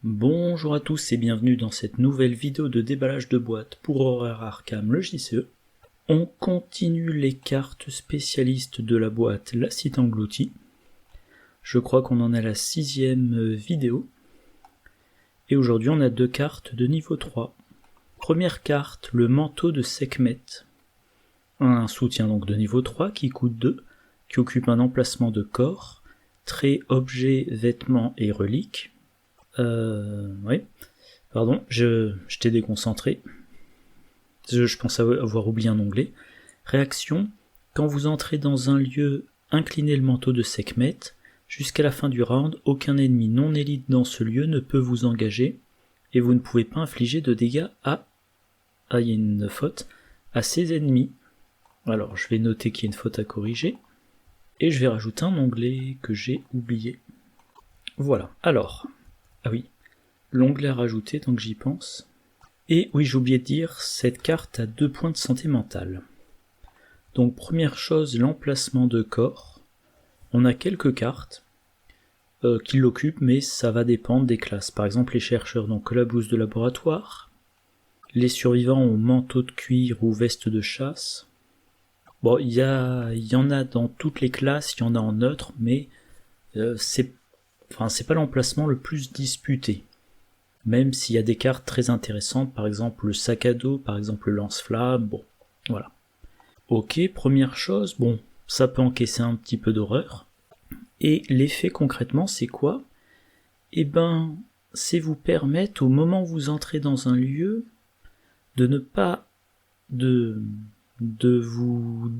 Bonjour à tous et bienvenue dans cette nouvelle vidéo de déballage de boîtes pour Horror Arkham le JCE. On continue les cartes spécialistes de la boîte La Cité Engloutie. Je crois qu'on en est à la 6e vidéo. Et aujourd'hui on a 2 cartes de niveau 3. Première carte, le manteau de Sekhmet. Un soutien donc de niveau 3 qui coûte 2, qui occupe un emplacement de corps, traits, objets, vêtements et reliques. Oui, pardon, je t'ai déconcentré. Je pense avoir oublié un onglet. Réaction, quand vous entrez dans un lieu, inclinez le manteau de Sekhmet. Jusqu'à la fin du round, aucun ennemi non élite dans ce lieu ne peut vous engager, et vous ne pouvez pas infliger de dégâts il y a une faute, à ses ennemis. Alors, je vais noter qu'il y a une faute à corriger, et je vais rajouter un onglet que j'ai oublié. Voilà, alors... Ah oui, l'onglet à rajouter, donc j'y pense. Et oui, j'ai oublié de dire, cette carte a 2 points de santé mentale. Donc première chose, l'emplacement de corps. On a quelques cartes qui l'occupent, mais ça va dépendre des classes. Par exemple, les chercheurs n'ont que la blouse de laboratoire. Les survivants ont manteau de cuir ou veste de chasse. Bon, il y en a dans toutes les classes, il y en a en neutre, mais c'est pas l'emplacement le plus disputé. Même s'il y a des cartes très intéressantes, par exemple le sac à dos, par exemple le lance-flamme, bon, voilà. Ok, première chose, bon, ça peut encaisser un petit peu d'horreur. Et l'effet concrètement, c'est quoi? Eh ben, c'est vous permettre, au moment où vous entrez dans un lieu, de ne pas... de vous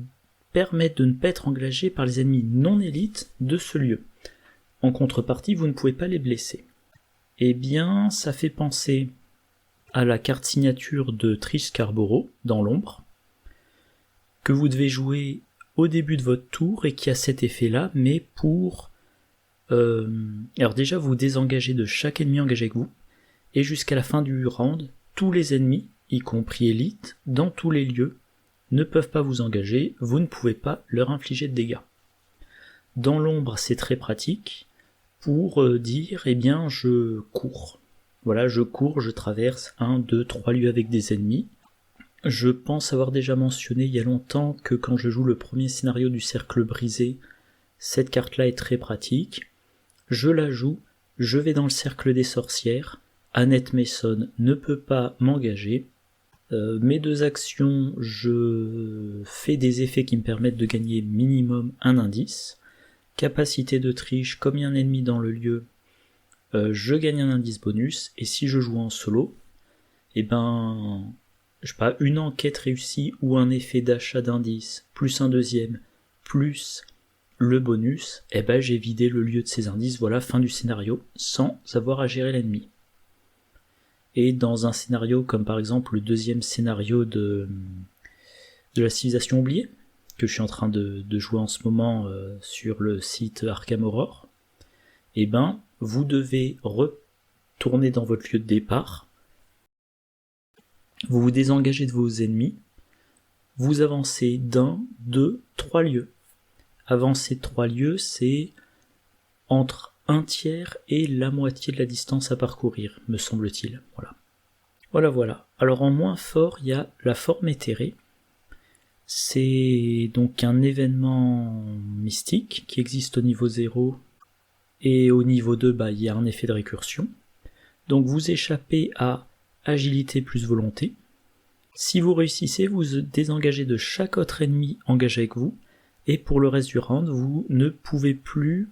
permettre de ne pas être engagé par les ennemis non élites de ce lieu. En contrepartie, vous ne pouvez pas les blesser. Eh bien, ça fait penser à la carte signature de Trish Scarborough, dans l'ombre, que vous devez jouer au début de votre tour et qui a cet effet-là, mais pour... alors déjà, vous désengagez de chaque ennemi engagé avec vous, et jusqu'à la fin du round, tous les ennemis, y compris élites, dans tous les lieux, ne peuvent pas vous engager, vous ne pouvez pas leur infliger de dégâts. Dans l'ombre, c'est très pratique, pour dire, eh bien, je cours. Voilà, je cours, je traverse 1, 2, 3 lieux avec des ennemis. Je pense avoir déjà mentionné il y a longtemps que quand je joue le premier scénario du cercle brisé, cette carte-là est très pratique. Je la joue, je vais dans le cercle des sorcières, Annette Mason ne peut pas m'engager. Mes 2 actions, je fais des effets qui me permettent de gagner minimum un indice. Capacité de triche, comme il y a un ennemi dans le lieu, je gagne un indice bonus, et si je joue en solo, et ben, je sais pas, une enquête réussie ou un effet d'achat d'indices, plus un deuxième, plus le bonus, et ben j'ai vidé le lieu de ces indices, voilà, fin du scénario, sans avoir à gérer l'ennemi. Et dans un scénario comme par exemple le 2e scénario de la civilisation oubliée, que je suis en train de jouer en ce moment sur le site Arkham Horror, et ben vous devez retourner dans votre lieu de départ, vous vous désengagez de vos ennemis, vous avancez d'1, 2, 3 lieux. Avancer 3 lieux, c'est entre 1/3 et la moitié de la distance à parcourir, me semble-t-il. Voilà. Alors en moins fort, il y a la forme éthérée. C'est donc un événement mystique qui existe au niveau 0, et au niveau 2, il y a un effet de récursion. Donc vous échappez à agilité plus volonté. Si vous réussissez, vous désengagez de chaque autre ennemi engagé avec vous, et pour le reste du round, vous ne pouvez plus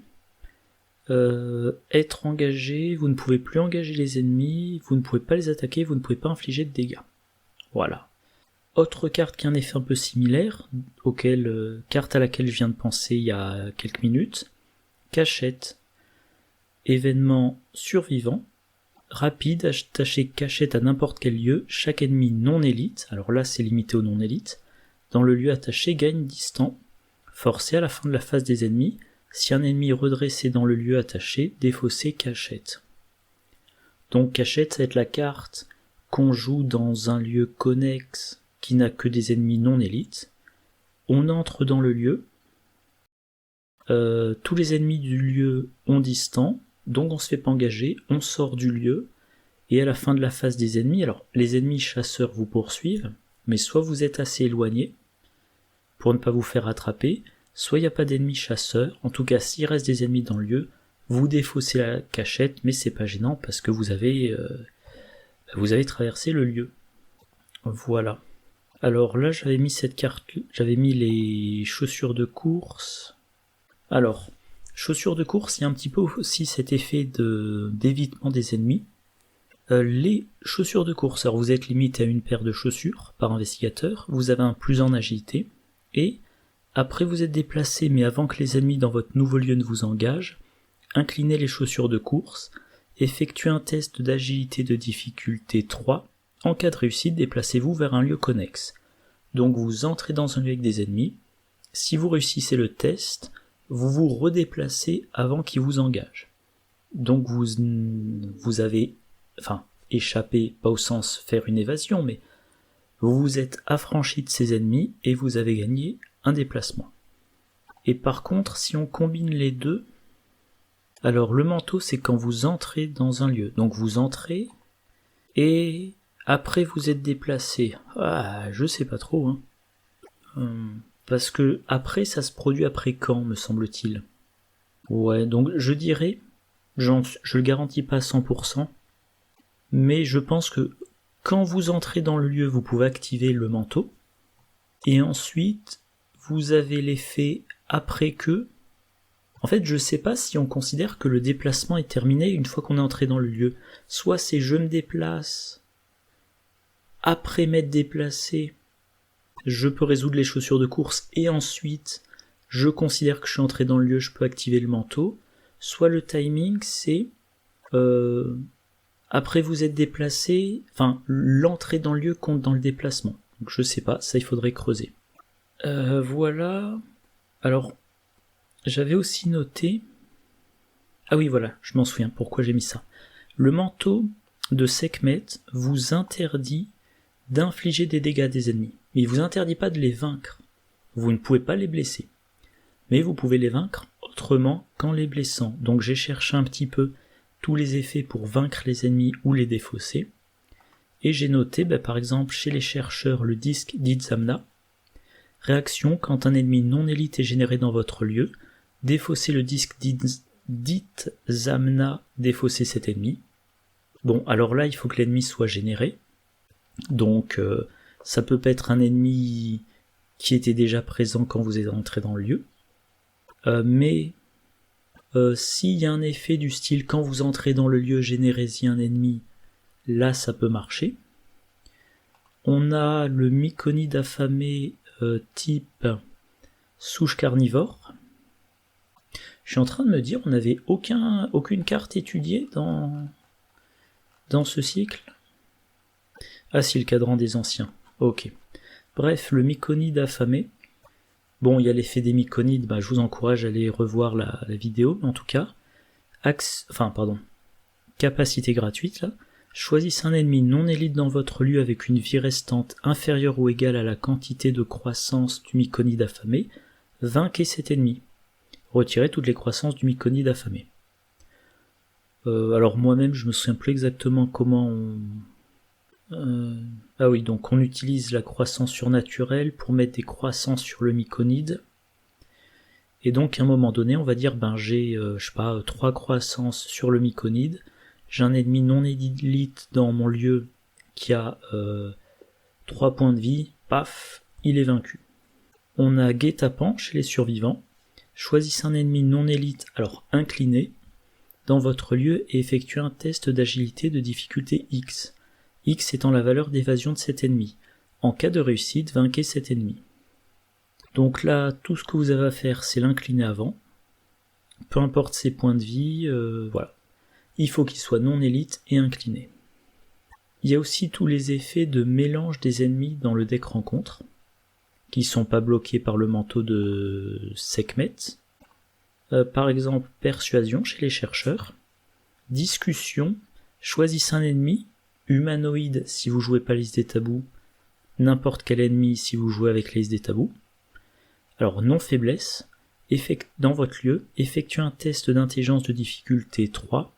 être engagé, vous ne pouvez plus engager les ennemis, vous ne pouvez pas les attaquer, vous ne pouvez pas infliger de dégâts. Voilà. Autre carte qui a un effet un peu similaire, carte à laquelle je viens de penser il y a quelques minutes, Cachette. Événement survivant, rapide, attachez cachette à n'importe quel lieu, chaque ennemi non élite, alors là c'est limité aux non élites, dans le lieu attaché gagne distant, forcé à la fin de la phase des ennemis, si un ennemi redressé dans le lieu attaché, défaussé cachette. Donc cachette, ça va être la carte qu'on joue dans un lieu connexe qui n'a que des ennemis non élites. On entre dans le lieu, tous les ennemis du lieu ont distant, Donc on se fait pas engager, on sort du lieu, et à la fin de la phase des ennemis, alors les ennemis chasseurs vous poursuivent, mais soit vous êtes assez éloigné pour ne pas vous faire attraper, soit il n'y a pas d'ennemis chasseurs, en tout cas s'il reste des ennemis dans le lieu, vous défaussez la cachette, mais c'est pas gênant parce que vous avez traversé le lieu. Voilà. Alors là j'avais mis cette carte, j'avais mis les chaussures de course. Alors, chaussures de course, il y a un petit peu aussi cet effet d'évitement des ennemis. Les chaussures de course, alors vous êtes limité à une paire de chaussures par investigateur, vous avez un plus en agilité, et après vous êtes déplacé, mais avant que les ennemis dans votre nouveau lieu ne vous engagent, inclinez les chaussures de course, effectuez un test d'agilité de difficulté 3, en cas de réussite, déplacez-vous vers un lieu connexe. Donc vous entrez dans un lieu avec des ennemis, si vous réussissez le test, vous vous redéplacez avant qu'ils vous engagent. Donc vous avez échappé, pas au sens faire une évasion, mais vous vous êtes affranchi de ces ennemis et vous avez gagné un déplacement. Et par contre, si on combine les deux, alors le manteau c'est quand vous entrez dans un lieu. Donc vous entrez et après vous êtes déplacé. Ah, je sais pas trop, parce que après ça se produit après quand, me semble-t-il. Ouais, donc je dirais, je le garantis pas à 100%, mais je pense que quand vous entrez dans le lieu, vous pouvez activer le manteau, et ensuite, vous avez l'effet après que... En fait, je sais pas si on considère que le déplacement est terminé une fois qu'on est entré dans le lieu. Soit c'est je me déplace, après m'être déplacé, je peux résoudre les chaussures de course, et ensuite, je considère que je suis entré dans le lieu, je peux activer le manteau. Soit le timing, c'est... après vous êtes déplacé, l'entrée dans le lieu compte dans le déplacement. Donc je sais pas, ça il faudrait creuser. Voilà. Alors, j'avais aussi noté... Ah oui, voilà, je m'en souviens, pourquoi j'ai mis ça. Le manteau de Sekhmet vous interdit d'infliger des dégâts des ennemis. Mais il vous interdit pas de les vaincre. Vous ne pouvez pas les blesser. Mais vous pouvez les vaincre autrement qu'en les blessant. Donc j'ai cherché un petit peu tous les effets pour vaincre les ennemis ou les défausser. Et j'ai noté, par exemple, chez les chercheurs, le disque d'Itzamna. Réaction, quand un ennemi non élite est généré dans votre lieu, défaussez le disque d'Itzamna, défaussez cet ennemi. Bon, alors là, il faut que l'ennemi soit généré. Donc, ça peut pas être un ennemi qui était déjà présent quand vous êtes entré dans le lieu. Mais s'il y a un effet du style quand vous entrez dans le lieu, générez-y un ennemi, là ça peut marcher. On a le myconide affamé type souche carnivore. Je suis en train de me dire, on n'avait aucune carte étudiée dans ce cycle. Ah si, le cadran des anciens. Ok. Bref, le myconide affamé. Bon, il y a l'effet des myconides, je vous encourage à aller revoir la vidéo, mais en tout cas, capacité gratuite, là. Choisissez un ennemi non élite dans votre lieu avec une vie restante inférieure ou égale à la quantité de croissance du myconide affamé, vainquez cet ennemi. Retirez toutes les croissances du myconide affamé. Alors moi-même, je me souviens plus exactement comment on... Ah oui, donc on utilise la croissance surnaturelle pour mettre des croissances sur le myconide. Et donc à un moment donné, on va dire, j'ai, 3 croissances sur le myconide. J'ai un ennemi non élite dans mon lieu qui a 3 points de vie. Paf, il est vaincu. On a guet-apens chez les survivants. Choisissez un ennemi non élite, alors incliné, dans votre lieu et effectuez un test d'agilité de difficulté X. X étant la valeur d'évasion de cet ennemi. En cas de réussite, vainquez cet ennemi. Donc là, tout ce que vous avez à faire, c'est l'incliner avant. Peu importe ses points de vie, voilà. Il faut qu'il soit non élite et incliné. Il y a aussi tous les effets de mélange des ennemis dans le deck rencontre, qui sont pas bloqués par le manteau de Sekhmet. Par exemple, persuasion chez les chercheurs. Discussion, choisissez un ennemi. Humanoïde si vous jouez pas liste des tabous, n'importe quel ennemi si vous jouez avec la liste des tabous. Alors non faiblesse, Dans votre lieu, effectuez un test d'intelligence de difficulté 3.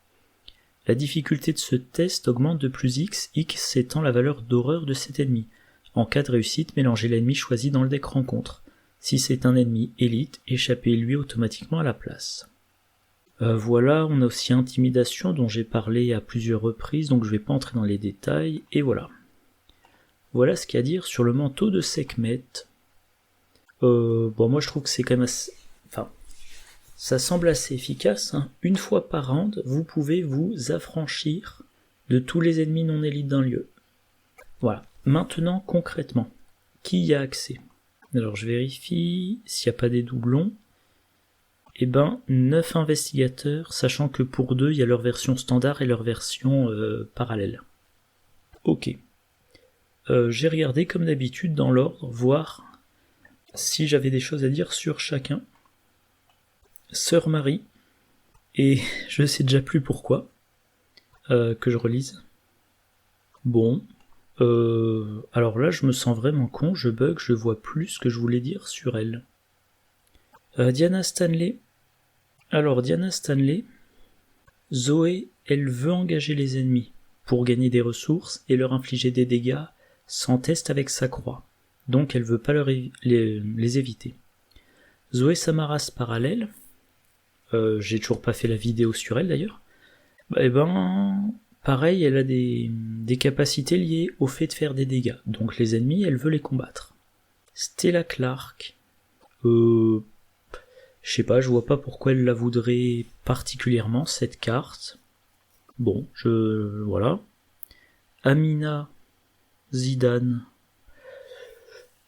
La difficulté de ce test augmente de plus x étant la valeur d'horreur de cet ennemi. En cas de réussite, mélangez l'ennemi choisi dans le deck rencontre. Si c'est un ennemi élite, échappez-lui automatiquement à la place. Voilà, on a aussi intimidation dont j'ai parlé à plusieurs reprises, donc je vais pas entrer dans les détails, et voilà. Voilà ce qu'il y a à dire sur le manteau de Sekhmet. Moi je trouve que c'est quand même assez... Enfin, ça semble assez efficace, hein. Une fois par round, vous pouvez vous affranchir de tous les ennemis non élites d'un lieu. Voilà. Maintenant, concrètement, qui y a accès? Alors je vérifie s'il n'y a pas des doublons. 9 investigateurs, sachant que pour 2, il y a leur version standard et leur version parallèle. Ok. J'ai regardé comme d'habitude dans l'ordre, voir si j'avais des choses à dire sur chacun. Sœur Marie, et je sais déjà plus pourquoi, que je relise. Bon, alors là je me sens vraiment con, je bug, je vois plus ce que je voulais dire sur elle. Diana Stanley. Alors Diana Stanley, Zoé, elle veut engager les ennemis pour gagner des ressources et leur infliger des dégâts sans test avec sa croix, donc elle veut pas les éviter. Zoé Samaras parallèle, j'ai toujours pas fait la vidéo sur elle d'ailleurs, pareil, elle a des capacités liées au fait de faire des dégâts, donc les ennemis, elle veut les combattre. Stella Clark, je sais pas, je vois pas pourquoi elle la voudrait particulièrement, cette carte. Bon, voilà. Amina Zidane,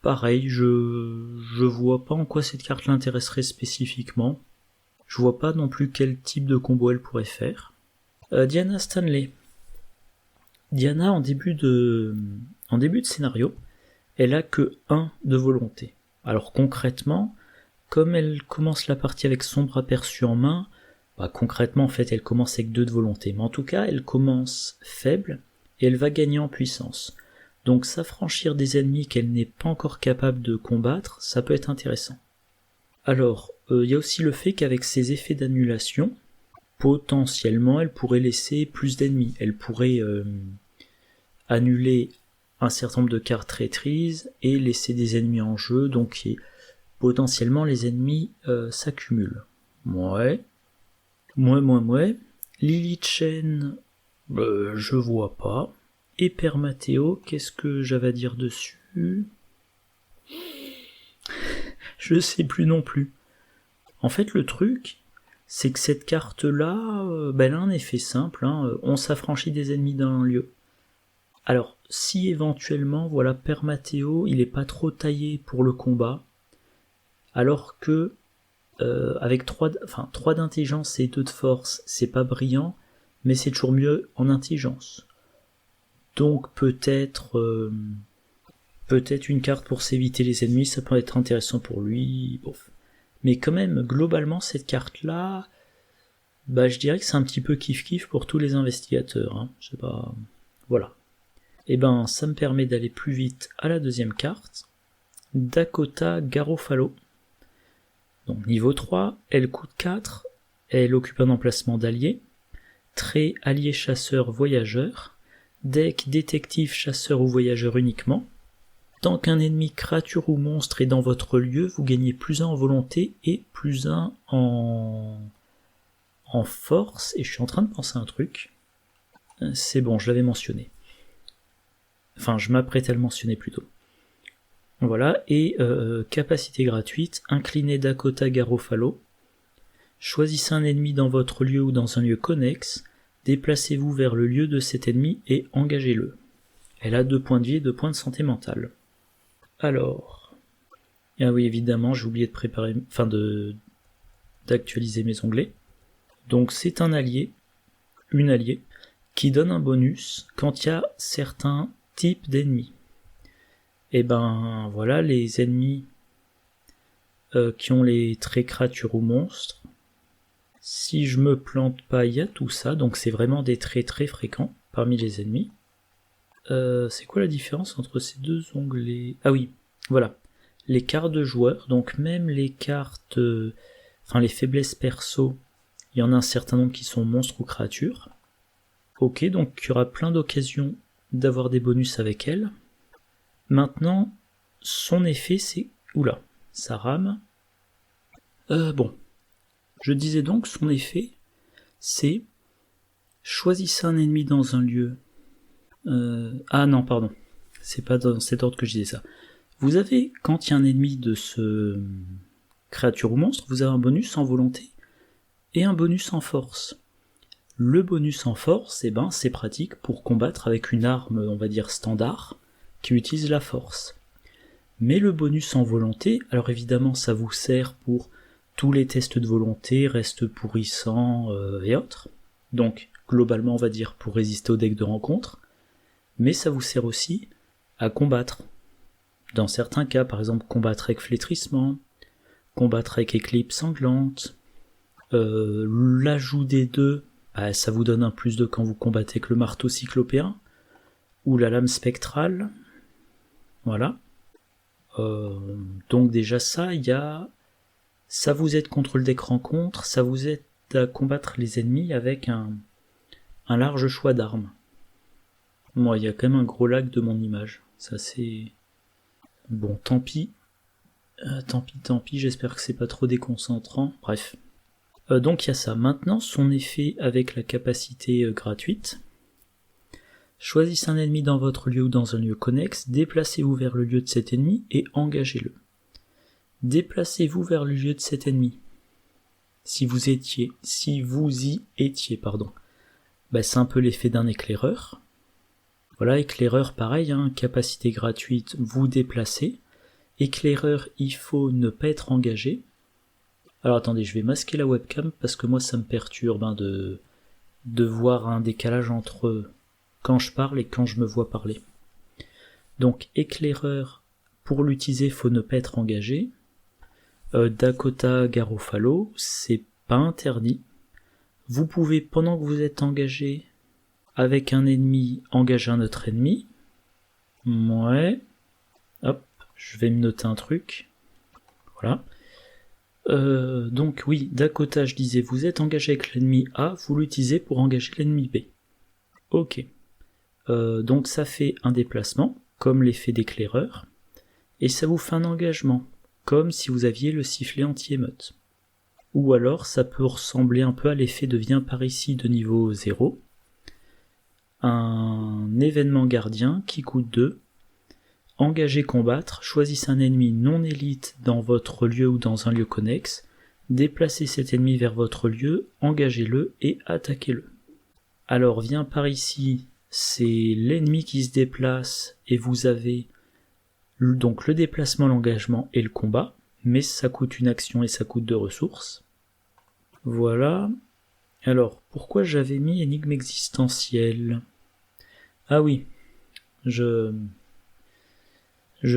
pareil, je vois pas en quoi cette carte l'intéresserait spécifiquement. Je vois pas non plus quel type de combo elle pourrait faire. Diana Stanley. Diana, en début de scénario, elle a que 1 de volonté. Alors concrètement, comme elle commence la partie avec sombre aperçu en main, concrètement en fait elle commence avec 2 de volonté. Mais en tout cas, elle commence faible et elle va gagner en puissance. Donc s'affranchir des ennemis qu'elle n'est pas encore capable de combattre, ça peut être intéressant. Alors, il y a aussi le fait qu'avec ses effets d'annulation, potentiellement elle pourrait laisser plus d'ennemis. Elle pourrait annuler un certain nombre de cartes traîtrises et laisser des ennemis en jeu, donc potentiellement les ennemis s'accumulent. Ouais. Lily Chen, je vois pas. Et Père Mathéo, qu'est-ce que j'avais à dire dessus? Je sais plus non plus. En fait, le truc, c'est que cette carte-là, elle a un effet simple, hein, on s'affranchit des ennemis d'un lieu. Alors, si éventuellement, voilà, Père Mathéo, il est pas trop taillé pour le combat, alors que avec 3 d'intelligence et 2 de force, c'est pas brillant, mais c'est toujours mieux en intelligence. Donc peut-être une carte pour s'éviter les ennemis, ça peut être intéressant pour lui. Bof. Mais quand même, globalement, cette carte-là, je dirais que c'est un petit peu kiff-kiff pour tous les investigateurs. Hein. Je sais pas... Voilà. Ça me permet d'aller plus vite à la deuxième carte. Dakota Garofalo. Donc niveau 3, elle coûte 4, elle occupe un emplacement d'allié. Trait allié chasseur voyageur. Deck détective chasseur ou voyageur uniquement. Tant qu'un ennemi créature ou monstre est dans votre lieu, vous gagnez +1 en volonté et +1 en force. Et je suis en train de penser à un truc. C'est bon, je l'avais mentionné. Enfin, je m'apprêtais à le mentionner plutôt. Voilà, et capacité gratuite, inclinez Dakota Garofalo. Choisissez un ennemi dans votre lieu ou dans un lieu connexe. Déplacez-vous vers le lieu de cet ennemi et engagez-le. Elle a 2 points de vie et 2 points de santé mentale. Alors... Ah oui, évidemment, j'ai oublié d'actualiser mes onglets. Donc c'est un allié, une alliée, qui donne un bonus quand il y a certains types d'ennemis. Voilà, les ennemis qui ont les traits créatures ou monstres. Si je me plante pas, il y a tout ça, donc c'est vraiment des traits très fréquents parmi les ennemis. C'est quoi la différence entre ces 2 onglets? Ah oui, voilà. les cartes de joueurs, donc même les cartes, les faiblesses perso, il y en a un certain nombre qui sont monstres ou créatures. Ok, donc il y aura plein d'occasions d'avoir des bonus avec elle. Maintenant, son effet c'est... Oula, ça rame. Bon, je disais donc son effet c'est... Choisissez un ennemi dans un lieu... Ah non, pardon, c'est pas dans cet ordre que je disais ça. Vous avez, quand il y a un ennemi de ce créature ou monstre, vous avez un bonus en volonté et un bonus en force. Le bonus en force, c'est pratique pour combattre avec une arme, on va dire standard, qui utilise la force. Mais le bonus en volonté, alors évidemment ça vous sert pour tous les tests de volonté, restes pourrissants et autres. Donc globalement on va dire pour résister au deck de rencontre, mais ça vous sert aussi à combattre. Dans certains cas, par exemple combattre avec flétrissement, combattre avec éclipse sanglante, l'ajout des deux, ça vous donne un +2 quand vous combattez avec le marteau cyclopéen, ou la lame spectrale, voilà. Donc déjà ça, ça vous aide contre le deck rencontre, ça vous aide à combattre les ennemis avec un large choix d'armes. Moi, il y a quand même un gros lag de mon image, ça c'est... Bon, tant pis, j'espère que c'est pas trop déconcentrant, bref. Donc il y a ça. Maintenant, son effet avec la capacité gratuite. Choisissez un ennemi dans votre lieu ou dans un lieu connexe, déplacez-vous vers le lieu de cet ennemi et engagez-le. Déplacez-vous vers le lieu de cet ennemi. Si vous y étiez, c'est un peu l'effet d'un éclaireur. Voilà, éclaireur pareil, capacité gratuite, vous déplacez. Éclaireur, il faut ne pas être engagé. Alors attendez, je vais masquer la webcam parce que moi ça me perturbe de voir un décalage entre quand je parle et quand je me vois parler. Donc éclaireur, pour l'utiliser, il faut ne pas être engagé. Dakota Garofalo, c'est pas interdit. Vous pouvez, pendant que vous êtes engagé avec un ennemi, engager un autre ennemi. Ouais. Hop, je vais me noter un truc. Voilà. Donc oui, Dakota, je disais, vous êtes engagé avec l'ennemi A, vous l'utilisez pour engager l'ennemi B. Ok. Donc ça fait un déplacement, comme l'effet d'éclaireur, et ça vous fait un engagement, comme si vous aviez le sifflet anti-émeute. Ou alors ça peut ressembler un peu à l'effet de viens par ici de niveau 0, un événement gardien qui coûte 2, engagez combattre, choisissez un ennemi non élite dans votre lieu ou dans un lieu connexe, déplacez cet ennemi vers votre lieu, engagez-le et attaquez-le. Alors viens par ici, c'est l'ennemi qui se déplace et vous avez donc le déplacement, l'engagement et le combat, mais ça coûte une action et ça coûte 2 ressources. Voilà. Alors, pourquoi j'avais mis énigme existentielle ? Ah oui, je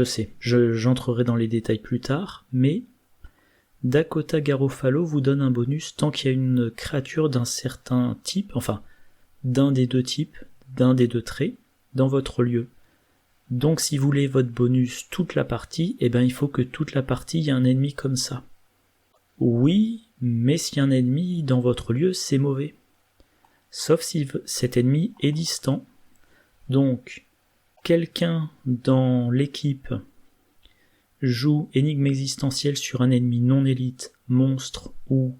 sais, j'entrerai dans les détails plus tard, mais Dakota Garofalo vous donne un bonus tant qu'il y a une créature d'un certain type, enfin, d'un des deux types, d'un des deux traits, dans votre lieu. Donc si vous voulez votre bonus toute la partie, il faut que toute la partie, il y a un ennemi comme ça. Oui, mais s'il y a un ennemi dans votre lieu, c'est mauvais. Sauf si cet ennemi est distant. Donc, quelqu'un dans l'équipe joue énigme existentielle sur un ennemi non élite, monstre ou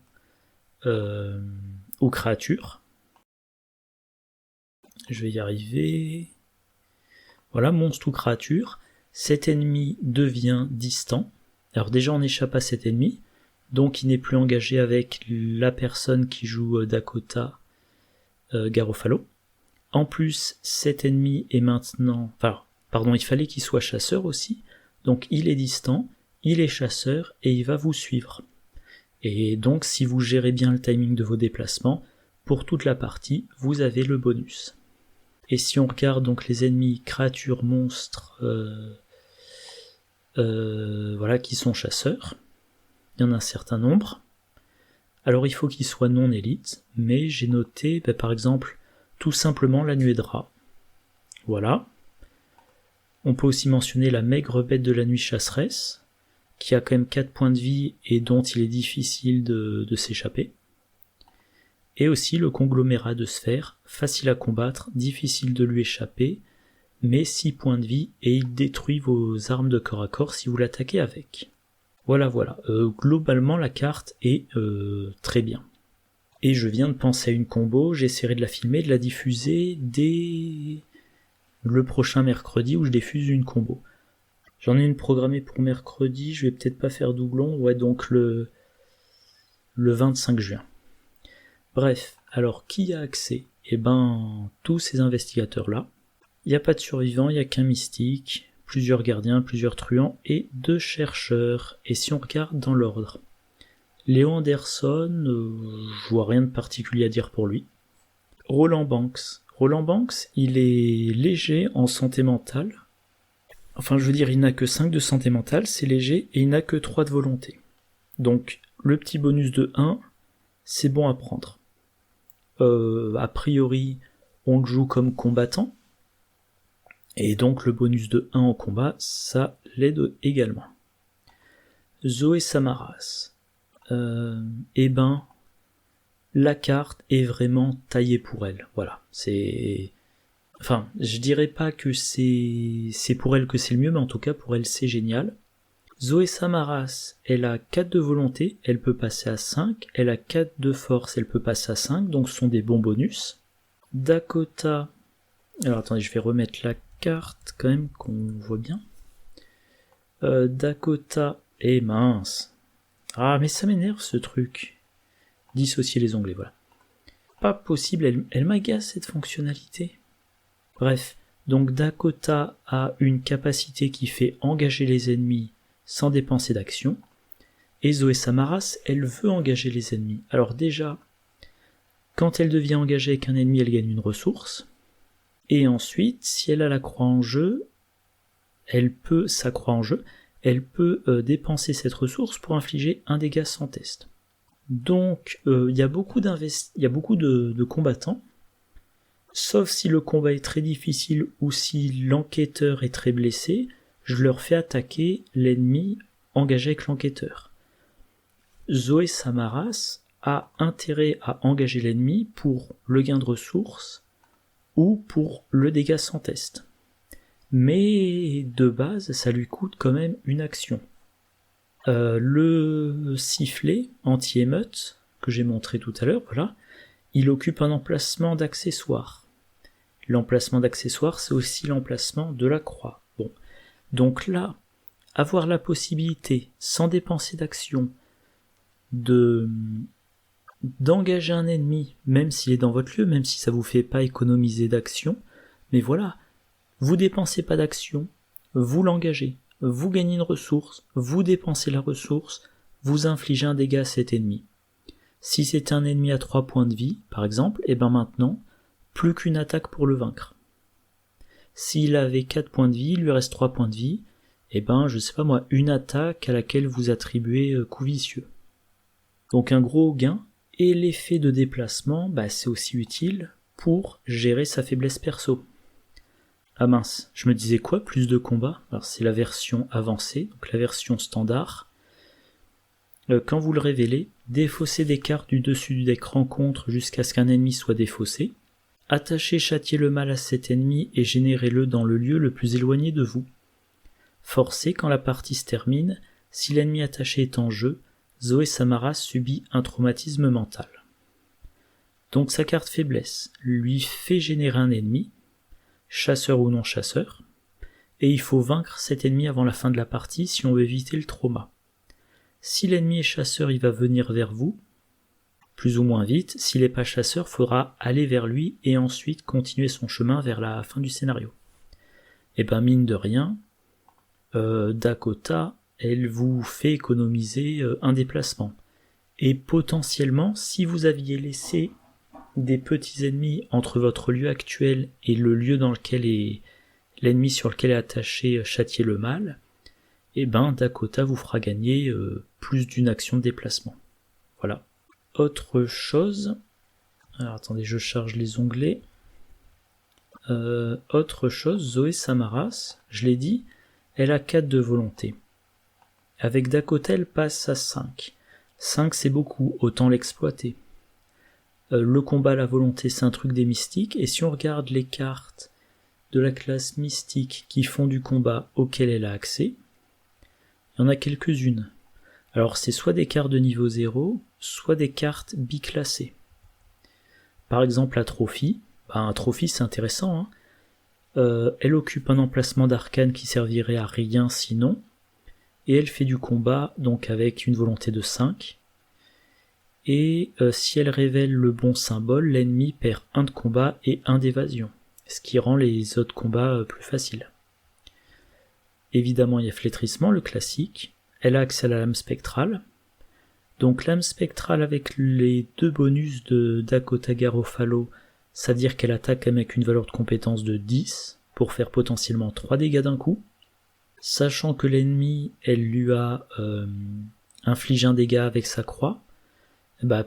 créature. Je vais y arriver. Voilà, monstre ou créature. Cet ennemi devient distant. Alors déjà on échappe à cet ennemi, donc il n'est plus engagé avec la personne qui joue Dakota Garofalo. En plus, cet ennemi est maintenant... il fallait qu'il soit chasseur aussi, donc il est distant, il est chasseur et il va vous suivre. Et donc si vous gérez bien le timing de vos déplacements, pour toute la partie, vous avez le bonus. Et si on regarde donc les ennemis, créatures, monstres, qui sont chasseurs, il y en a un certain nombre. Alors il faut qu'ils soient non élites, mais j'ai noté par exemple tout simplement la nuée de rat. Voilà. On peut aussi mentionner la maigre bête de la nuit chasseresse, qui a quand même 4 points de vie et dont il est difficile de s'échapper. Et aussi le conglomérat de sphères, facile à combattre, difficile de lui échapper, mais 6 points de vie et il détruit vos armes de corps à corps si vous l'attaquez avec. Voilà. Globalement la carte est très bien. Et je viens de penser à une combo, j'essaierai de la filmer, de la diffuser dès le prochain mercredi où je diffuse une combo. J'en ai une programmée pour mercredi, je vais peut-être pas faire doublon, ouais donc le 25 juin. Bref, alors qui y a accès ? Eh ben, tous ces investigateurs-là. Il n'y a pas de survivants, il n'y a qu'un mystique, plusieurs gardiens, plusieurs truands et 2 chercheurs. Et si on regarde dans l'ordre, Léo Anderson, je vois rien de particulier à dire pour lui. Roland Banks, il est léger en santé mentale. Enfin, je veux dire, il n'a que 5 de santé mentale, c'est léger, et il n'a que 3 de volonté. Donc, le petit bonus de 1, c'est bon à prendre. A priori, on le joue comme combattant, et donc le bonus de 1 en combat, ça l'aide également. Zoé Samaras. Eh ben, la carte est vraiment taillée pour elle. Voilà, c'est... Enfin, je dirais pas que c'est pour elle que c'est le mieux, mais en tout cas pour elle c'est génial. Zoé Samaras, elle a 4 de volonté, elle peut passer à 5, elle a 4 de force, elle peut passer à 5, donc ce sont des bons bonus. Dakota, alors attendez, je vais remettre la carte quand même qu'on voit bien. Dakota est mince. Ah mais ça m'énerve ce truc. Dissocier les onglets, voilà. Pas possible, elle m'agace cette fonctionnalité. Bref, donc Dakota a une capacité qui fait engager les ennemis sans dépenser d'action, et Zoé Samaras, elle veut engager les ennemis. Alors déjà, quand elle devient engagée avec un ennemi, elle gagne une ressource, et ensuite, si elle a la croix en jeu, elle peut dépenser cette ressource pour infliger un dégât sans test. Donc, il y a beaucoup de combattants, sauf si le combat est très difficile ou si l'enquêteur est très blessé, je leur fais attaquer l'ennemi engagé avec l'enquêteur. Zoé Samaras a intérêt à engager l'ennemi pour le gain de ressources ou pour le dégât sans test. Mais de base, ça lui coûte quand même une action. Le sifflet anti-émeute que j'ai montré tout à l'heure, voilà, il occupe un emplacement d'accessoire. L'emplacement d'accessoire, c'est aussi l'emplacement de la croix. Bon, donc là, avoir la possibilité, sans dépenser d'action, d'engager un ennemi, même s'il est dans votre lieu, même si ça vous fait pas économiser d'action, mais voilà, vous dépensez pas d'action, vous l'engagez, vous gagnez une ressource, vous dépensez la ressource, vous infligez un dégât à cet ennemi. Si c'est un ennemi à 3 points de vie, par exemple, et ben maintenant, plus qu'une attaque pour le vaincre. S'il avait 4 points de vie, il lui reste 3 points de vie, et ben, je sais pas moi, une attaque à laquelle vous attribuez coup vicieux. Donc un gros gain, et l'effet de déplacement, bah c'est aussi utile pour gérer sa faiblesse perso. Ah mince, je me disais quoi, plus de combats ? Alors c'est la version avancée, donc la version standard. Quand vous le révélez, défaussez des cartes du dessus du deck rencontre jusqu'à ce qu'un ennemi soit défaussé. Attachez châtiez le mal à cet ennemi et générez-le dans le lieu le plus éloigné de vous. Forcez quand la partie se termine, si l'ennemi attaché est en jeu, Zoé Samaras subit un traumatisme mental. Donc sa carte faiblesse lui fait générer un ennemi, chasseur ou non chasseur, et il faut vaincre cet ennemi avant la fin de la partie si on veut éviter le trauma. Si l'ennemi est chasseur, il va venir vers vous, plus ou moins vite. S'il n'est pas chasseur, il faudra aller vers lui et ensuite continuer son chemin vers la fin du scénario. Et ben mine de rien, Dakota, elle vous fait économiser un déplacement. Et potentiellement, si vous aviez laissé des petits ennemis entre votre lieu actuel et le lieu dans lequel est l'ennemi sur lequel est attaché châtier le mal, et ben Dakota vous fera gagner plus d'une action de déplacement. Voilà. Autre chose, alors attendez, je charge les onglets. Autre chose, Zoé Samaras, je l'ai dit, elle a 4 de volonté. Avec Dakota, elle passe à 5. 5 c'est beaucoup, autant l'exploiter. Le combat à la volonté, c'est un truc des mystiques, et si on regarde les cartes de la classe mystique qui font du combat auquel elle a accès, il y en a quelques-unes. Alors c'est soit des cartes de niveau 0, soit des cartes biclassées. Par exemple la Trophy, un Trophy c'est intéressant, elle occupe un emplacement d'arcane qui servirait à rien sinon, et elle fait du combat donc avec une volonté de 5, et si elle révèle le bon symbole, l'ennemi perd 1 de combat et 1 d'évasion, ce qui rend les autres combats plus faciles. Évidemment il y a Flétrissement, le classique, elle a accès à la lame spectrale, donc lame spectrale avec les 2 bonus de Dakota Garofalo, ça veut dire qu'elle attaque avec une valeur de compétence de 10, pour faire potentiellement 3 dégâts d'un coup, sachant que l'ennemi, elle lui a infligé un dégât avec sa croix.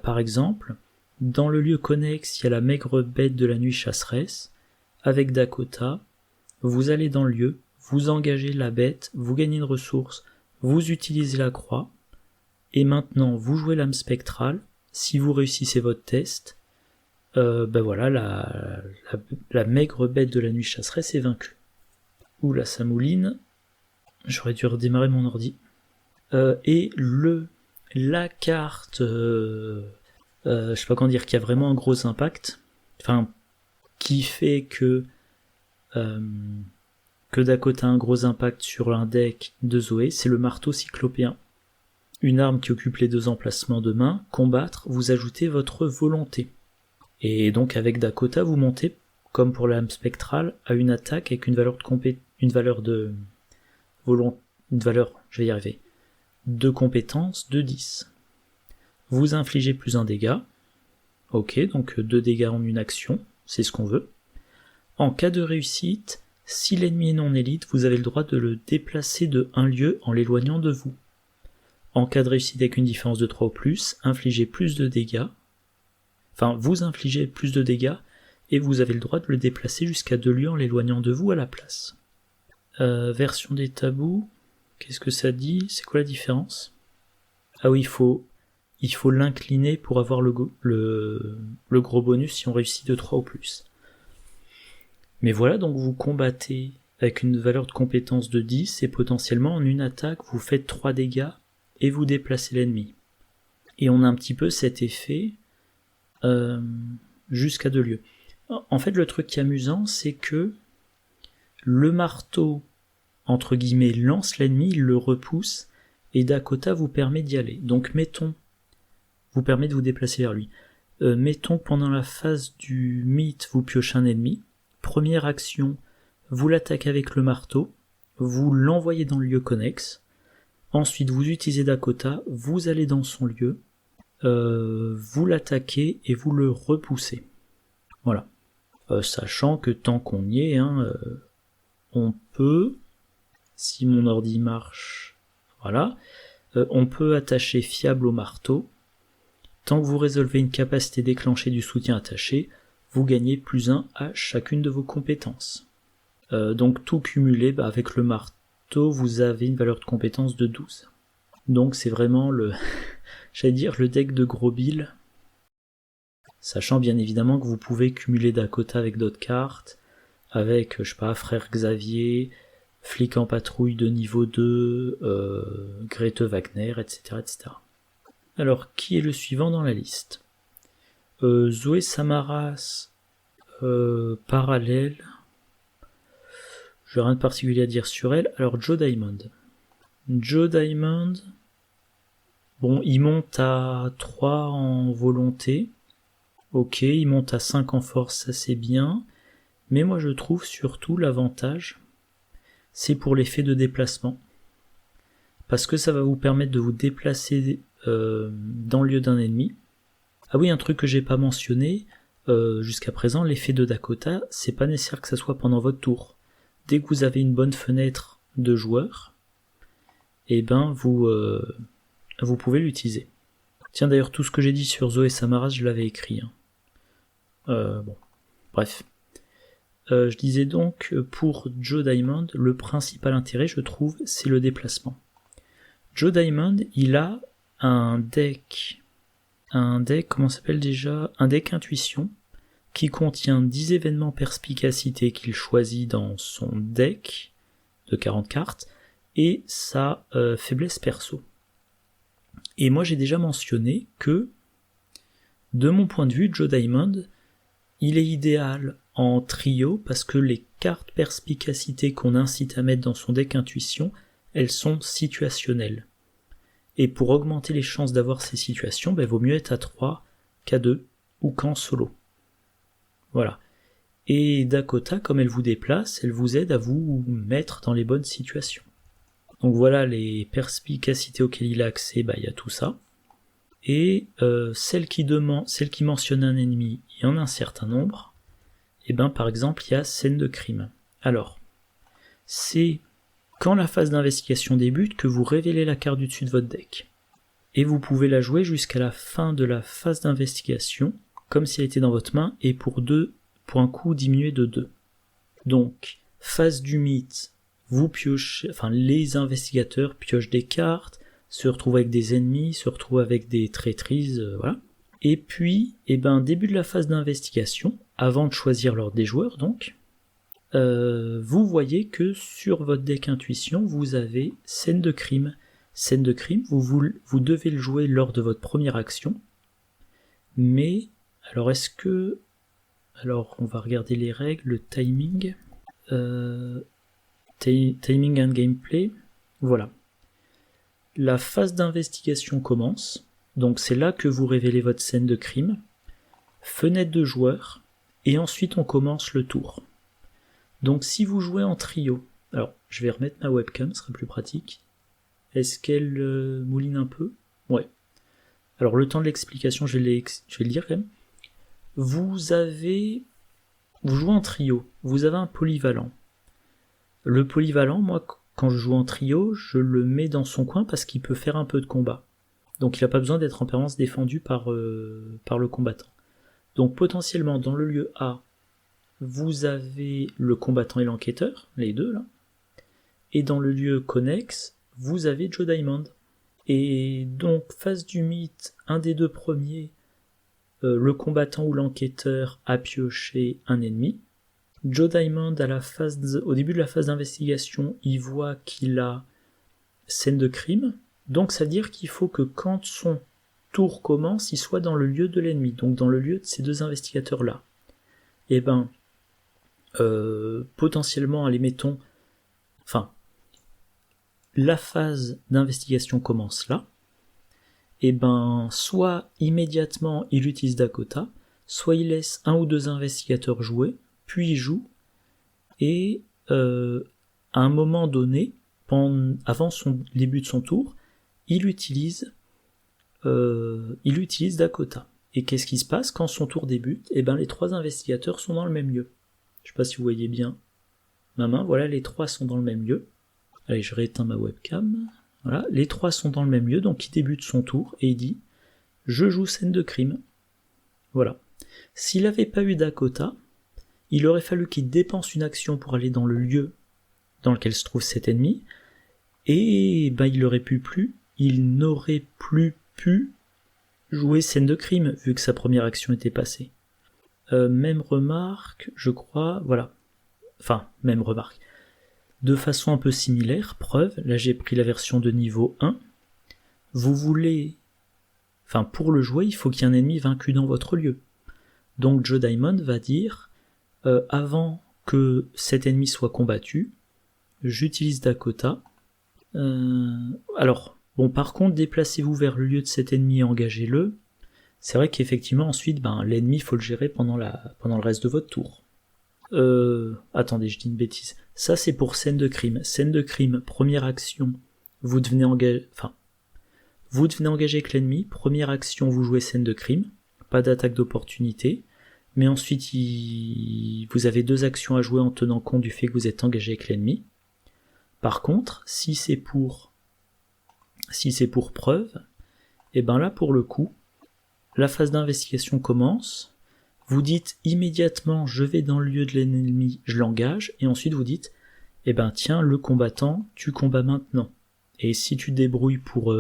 Par exemple, dans le lieu connexe, il y a la maigre bête de la nuit chasseresse, avec Dakota, vous allez dans le lieu, vous engagez la bête, vous gagnez une ressource, vous utilisez la croix, et maintenant vous jouez l'âme spectrale, si vous réussissez votre test, voilà, la maigre bête de la nuit chasseresse est vaincue. Oula, ça mouline, j'aurais dû redémarrer mon ordi. Et la carte, je sais pas comment dire, qui a vraiment un gros impact, enfin, qui fait que Dakota a un gros impact sur un deck de Zoé, c'est le marteau cyclopéen. Une arme qui occupe les 2 emplacements de main, combattre, vous ajoutez votre volonté. Et donc avec Dakota, vous montez, comme pour la lame spectrale, à une attaque avec une valeur de compétence de 10. Vous infligez plus 1 dégât. Ok, donc 2 dégâts en une action, c'est ce qu'on veut. En cas de réussite, si l'ennemi est non élite, vous avez le droit de le déplacer de 1 lieu en l'éloignant de vous. En cas de réussite avec une différence de 3 ou plus, infligez plus de dégâts. Enfin, vous infligez plus de dégâts, et vous avez le droit de le déplacer jusqu'à 2 lieux en l'éloignant de vous à la place. Version des tabous, qu'est-ce que ça dit? C'est quoi la différence? Ah oui, il faut l'incliner pour avoir le gros bonus si on réussit de 3 ou plus. Mais voilà, donc vous combattez avec une valeur de compétence de 10, et potentiellement en une attaque, vous faites 3 dégâts, et vous déplacez l'ennemi. Et on a un petit peu cet effet jusqu'à 2 lieux. En fait, le truc qui est amusant, c'est que le marteau, entre guillemets, lance l'ennemi, il le repousse, et Dakota vous permet d'y aller. Donc vous permet de vous déplacer vers lui. Mettons que pendant la phase du mythe, vous piochez un ennemi. Première action, vous l'attaquez avec le marteau, vous l'envoyez dans le lieu connexe. Ensuite, vous utilisez Dakota, vous allez dans son lieu, vous l'attaquez et vous le repoussez. Voilà. Sachant que tant qu'on y est, on peut, si mon ordi marche, voilà, on peut attacher fiable au marteau. Tant que vous résolvez une capacité déclenchée du soutien attaché, vous gagnez plus 1 à chacune de vos compétences. Donc tout cumulé, avec le marteau, vous avez une valeur de compétence de 12. Donc c'est vraiment j'allais dire le deck de gros bill. Sachant bien évidemment que vous pouvez cumuler Dakota avec d'autres cartes, avec, je sais pas, Frère Xavier, Flic en patrouille de niveau 2, Grete Wagner, etc., etc. Alors, qui est le suivant dans la liste? Zoé Samaras, parallèle. Je n'ai rien de particulier à dire sur elle. Alors, Joe Diamond. Joe Diamond, bon, il monte à 3 en volonté. Ok, il monte à 5 en force, ça c'est bien. Mais moi je trouve surtout l'avantage, c'est pour l'effet de déplacement. Parce que ça va vous permettre de vous déplacer dans le lieu d'un ennemi. Ah oui, un truc que j'ai pas mentionné, jusqu'à présent, l'effet de Dakota, c'est pas nécessaire que ça soit pendant votre tour. Dès que vous avez une bonne fenêtre de joueur, et ben vous pouvez l'utiliser. Tiens, d'ailleurs, tout ce que j'ai dit sur Zoé Samaras, je l'avais écrit. Bon, bref. Je disais donc, pour Joe Diamond, le principal intérêt, je trouve, c'est le déplacement. Joe Diamond, il a un deck, comment ça s'appelle déjà ? Un deck intuition, qui contient 10 événements perspicacité qu'il choisit dans son deck de 40 cartes, et sa faiblesse perso. Et moi j'ai déjà mentionné que, de mon point de vue, Joe Diamond, il est idéal en trio parce que les cartes perspicacité qu'on incite à mettre dans son deck intuition, elles sont situationnelles. Et pour augmenter les chances d'avoir ces situations, vaut mieux être à 3 qu'à 2 ou qu'en solo. Voilà. Et Dakota, comme elle vous déplace, elle vous aide à vous mettre dans les bonnes situations. Donc voilà les perspicacités auxquelles il a accès, il y a tout ça. Et celle qui mentionne un ennemi, il y en a un certain nombre. Et par exemple, il y a scène de crime. Alors, c'est quand la phase d'investigation débute que vous révélez la carte du dessus de votre deck. Et vous pouvez la jouer jusqu'à la fin de la phase d'investigation, comme si elle était dans votre main, et pour un coût diminué de 2. Donc, phase du mythe, vous piochez, les investigateurs piochent des cartes, se retrouvent avec des ennemis, se retrouvent avec des traîtrises, voilà. Et puis, début de la phase d'investigation, avant de choisir l'ordre des joueurs donc, vous voyez que sur votre deck intuition, vous avez scène de crime. Scène de crime, vous devez le jouer lors de votre première action. Mais, alors on va regarder les règles, le timing. Timing and gameplay. Voilà. La phase d'investigation commence. Donc c'est là que vous révélez votre scène de crime. Fenêtre de joueur. Et ensuite on commence le tour. Donc si vous jouez en trio, alors je vais remettre ma webcam, ce sera plus pratique. Est-ce qu'elle mouline un peu ? Ouais. Alors le temps de l'explication, je vais le dire quand même. Vous jouez en trio, vous avez un polyvalent. Le polyvalent, moi quand je joue en trio, je le mets dans son coin parce qu'il peut faire un peu de combat. Donc il n'a pas besoin d'être en permanence défendu par le combattant. Donc potentiellement dans le lieu A, vous avez le combattant et l'enquêteur, les deux là. Et dans le lieu connexe, vous avez Joe Diamond. Et donc, phase du mythe, un des deux premiers, le combattant ou l'enquêteur a pioché un ennemi. Joe Diamond, au début de la phase d'investigation, il voit qu'il a scène de crime. Donc ça veut dire qu'il faut que quand son tour commence, il soit dans le lieu de l'ennemi, donc dans le lieu de ces deux investigateurs-là. Et potentiellement, la phase d'investigation commence là, et soit immédiatement il utilise Dakota, soit il laisse un ou deux investigateurs jouer, puis il joue, et à un moment donné, avant le début de son tour, il utilise Dakota. Et qu'est-ce qui se passe quand son tour débute ? Les trois investigateurs sont dans le même lieu. Je sais pas si vous voyez bien ma main, voilà, les trois sont dans le même lieu. Allez, je rééteins ma webcam. Voilà, les trois sont dans le même lieu, donc il débute son tour et il dit « Je joue scène de crime ». Voilà. S'il n'avait pas eu Dakota, il aurait fallu qu'il dépense une action pour aller dans le lieu dans lequel se trouve cet ennemi, et il n'aurait plus pu jouer scène de crime, vu que sa première action était passée. Même remarque, je crois, voilà. Enfin, même remarque. De façon un peu similaire, preuve, là j'ai pris la version de niveau 1, pour le jouer, il faut qu'il y ait un ennemi vaincu dans votre lieu. Donc Joe Diamond va dire, avant que cet ennemi soit combattu, j'utilise Dakota. Par contre, déplacez-vous vers le lieu de cet ennemi et engagez-le. C'est vrai qu'effectivement, ensuite, l'ennemi, il faut le gérer pendant le reste de votre tour. Attendez, je dis une bêtise. Ça, c'est pour scène de crime. Scène de crime, première action, vous devenez engagé avec l'ennemi. Première action, vous jouez scène de crime. Pas d'attaque d'opportunité. Mais ensuite, vous avez deux actions à jouer en tenant compte du fait que vous êtes engagé avec l'ennemi. Par contre, si c'est pour preuve, là, pour le coup, la phase d'investigation commence. Vous dites immédiatement, je vais dans le lieu de l'ennemi, je l'engage, et ensuite vous dites, tiens, le combattant, tu combats maintenant. Et si tu te débrouilles pour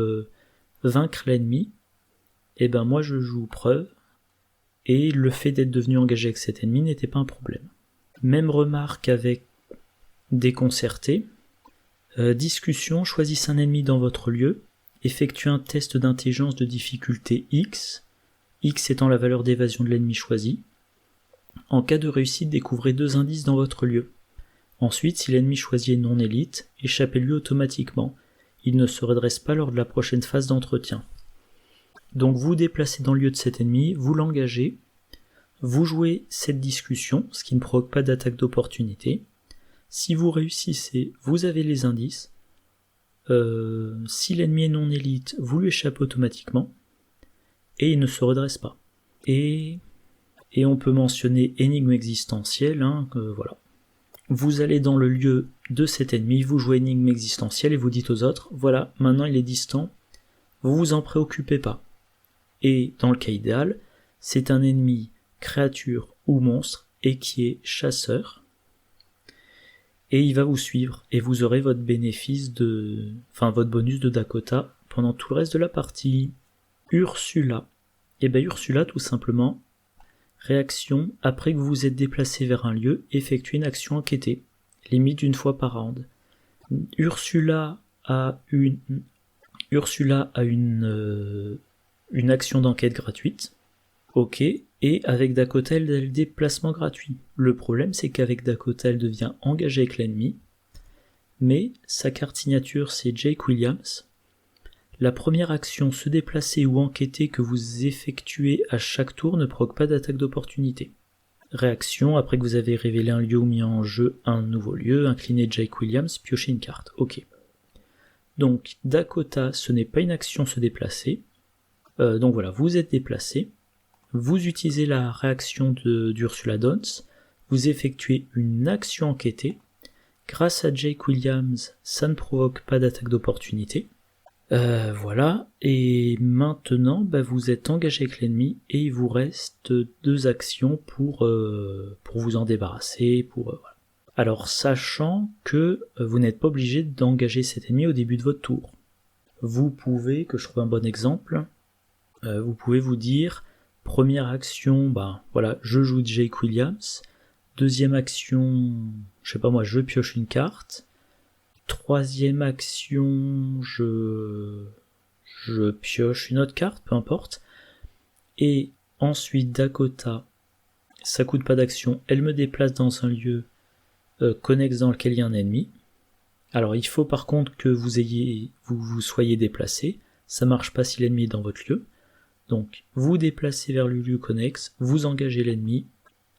vaincre l'ennemi, eh ben moi je joue preuve, et le fait d'être devenu engagé avec cet ennemi n'était pas un problème. Même remarque avec déconcerté. Discussion, choisissez un ennemi dans votre lieu, effectuez un test d'intelligence de difficulté X, X étant la valeur d'évasion de l'ennemi choisi. En cas de réussite, découvrez 2 indices dans votre lieu. Ensuite, si l'ennemi choisi est non élite, échappez-lui automatiquement. Il ne se redresse pas lors de la prochaine phase d'entretien. Donc vous déplacez dans le lieu de cet ennemi, vous l'engagez, vous jouez cette discussion, ce qui ne provoque pas d'attaque d'opportunité. Si vous réussissez, vous avez les indices. Si l'ennemi est non élite, vous lui échappez automatiquement. Et il ne se redresse pas. Et on peut mentionner énigme existentielle, voilà. Vous allez dans le lieu de cet ennemi, vous jouez énigme existentielle et vous dites aux autres, voilà, maintenant il est distant, vous vous en préoccupez pas. Et dans le cas idéal, c'est un ennemi, créature ou monstre, et qui est chasseur, et il va vous suivre, et vous aurez votre votre bonus de Dakota pendant tout le reste de la partie. Ursula. Et ben Ursula, tout simplement, réaction, après que vous vous êtes déplacé vers un lieu, effectuez une action enquêtée, limite une fois par round. Ursula a une action d'enquête gratuite, ok, et avec Dakota elle a le déplacement gratuit. Le problème c'est qu'avec Dakota elle devient engagée avec l'ennemi, mais sa carte signature c'est Jake Williams. La première action, se déplacer ou enquêter que vous effectuez à chaque tour ne provoque pas d'attaque d'opportunité. Réaction, après que vous avez révélé un lieu ou mis en jeu un nouveau lieu, inclinez Jake Williams, piochez une carte. Ok. Donc Dakota, ce n'est pas une action se déplacer. Donc voilà, vous êtes déplacé. Vous utilisez la réaction d'Ursula Dons. Vous effectuez une action enquêtée. Grâce à Jake Williams, ça ne provoque pas d'attaque d'opportunité. Voilà, et maintenant vous êtes engagé avec l'ennemi et il vous reste 2 actions pour vous en débarrasser. Voilà. Alors sachant que vous n'êtes pas obligé d'engager cet ennemi au début de votre tour. Vous pouvez, que je trouve un bon exemple, vous pouvez vous dire, première action, voilà, je joue Jake Williams, deuxième action, je sais pas moi, je pioche une carte. Troisième action, je pioche une autre carte, peu importe. Et ensuite, Dakota, ça coûte pas d'action, elle me déplace dans un lieu connexe dans lequel il y a un ennemi. Alors il faut par contre que vous soyez déplacé, ça marche pas si l'ennemi est dans votre lieu. Donc vous déplacez vers le lieu connexe, vous engagez l'ennemi,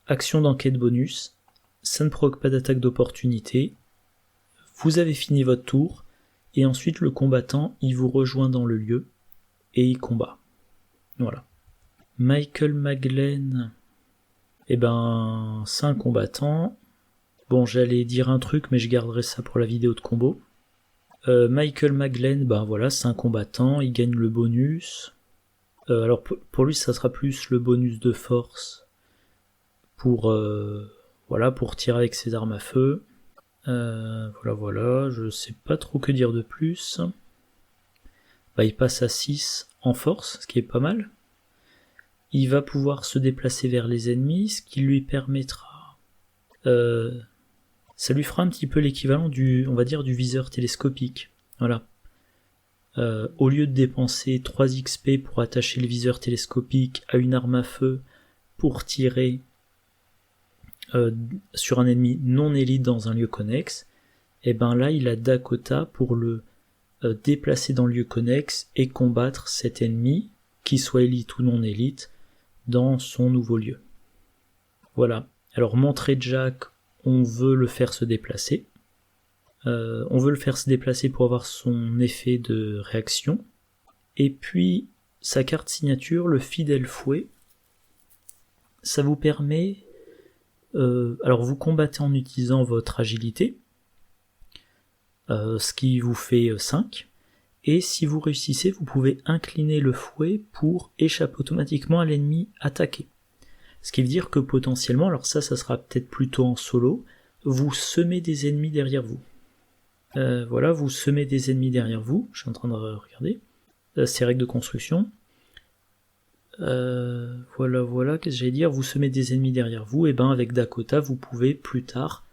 action d'enquête bonus, ça ne provoque pas d'attaque d'opportunité. Vous avez fini votre tour, et ensuite le combattant, il vous rejoint dans le lieu, et il combat. Voilà. Michael Maglen, c'est un combattant. Bon, j'allais dire un truc, mais je garderai ça pour la vidéo de combo. Michael Maglen, voilà, c'est un combattant, il gagne le bonus. Alors pour lui, ça sera plus le bonus de force pour tirer avec ses armes à feu. Voilà, je sais pas trop que dire de plus. Il passe à 6 en force, ce qui est pas mal. Il va pouvoir se déplacer vers les ennemis, ce qui lui permettra... ça lui fera un petit peu l'équivalent du viseur télescopique. Voilà. Au lieu de dépenser 3 XP pour attacher le viseur télescopique à une arme à feu pour tirer sur un ennemi non élite dans un lieu connexe, là il a Dakota pour le déplacer dans le lieu connexe et combattre cet ennemi, qu'il soit élite ou non élite, dans son nouveau lieu. Voilà. Alors montrer Jack, on veut le faire se déplacer. Pour avoir son effet de réaction. Et puis sa carte signature, le fidèle fouet, ça vous permet... alors vous combattez en utilisant votre agilité, ce qui vous fait 5, et si vous réussissez, vous pouvez incliner le fouet pour échapper automatiquement à l'ennemi attaqué. Ce qui veut dire que potentiellement, alors ça sera peut-être plutôt en solo, vous semez des ennemis derrière vous. Voilà, vous semez des ennemis derrière vous. Je suis en train de regarder. C'est règles de construction. Voilà, qu'est-ce que j'allais dire? Vous semez des ennemis derrière vous, et ben avec Dakota, vous pouvez plus tard,